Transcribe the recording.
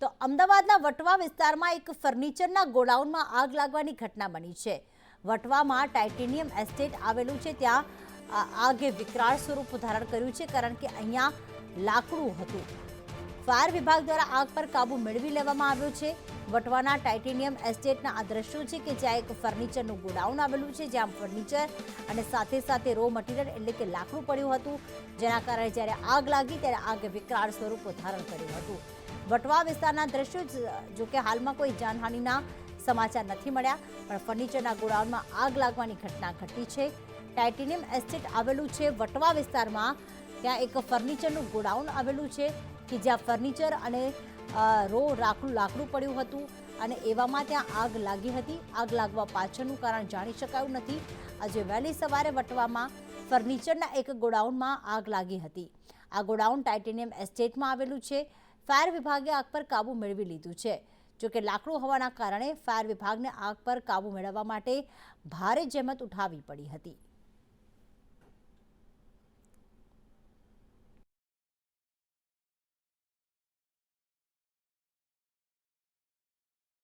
તો અમદાવાદના વટવા વિસ્તારમાં એક ફર્નિચરના ગોડાઉનમાં આગ લાગવાની ઘટના બની છે। વટવામાં ટાઇટેનિયમ એસ્ટેટ આવેલું છે, ત્યાં આગે વિકરાળ સ્વરૂપ ધારણ કર્યું છે, કારણ કે અહીંયા લાકડું હતું। ફાયર વિભાગ દ્વારા આગ પર કાબુ મેળવી લેવામાં આવ્યો છે। વટવાના ટાઇટેનિયમ એસ્ટેટના આ દ્રશ્યો છે કે જ્યાં એક ફર્નિચરનું ગોડાઉન આવેલું છે, જ્યાં ફર્નિચર અને સાથે સાથે રો મટીરિયલ એટલે કે લાકડું પડ્યું હતું, જેના કારણે જ્યારે આગ લાગી ત્યારે આગે વિકરાળ સ્વરૂપ ધારણ કર્યું હતું। વટવા વિસ્તારના દ્રશ્યો, જો કે હાલમાં કોઈ જાનહાનિના સમાચાર નથી મળ્યા, પણ ફર્નિચરના ગોડાઉનમાં આગ લાગવાની ઘટના ઘટી છે। ટાઇટેનિયમ એસ્ટેટ આવેલું છે વટવા વિસ્તારમાં, ત્યાં એક ફર્નિચરનું ગોડાઉન આવેલું છે કે જ્યાં ફર્નિચર અને લાકડું પડ્યું હતું અને એવામાં ત્યાં આગ લાગી હતી। આગ લાગવા પાછળનું કારણ જાણી શકાયું નથી। આજે વહેલી સવારે વટવામાં ફર્નિચરના એક ગોડાઉનમાં આગ લાગી હતી। આ ગોડાઉન ટાઇટેનિયમ એસ્ટેટમાં આવેલું છે। ફાયર વિભાગે આગ પર કાબુ મેળવી લીધું છે। જોકે લાકડું હોવાના કારણે ફાયર વિભાગને આગ પર કાબુ મેળવવા માટે ભારે જહેમત ઉઠાવવી પડી હતી।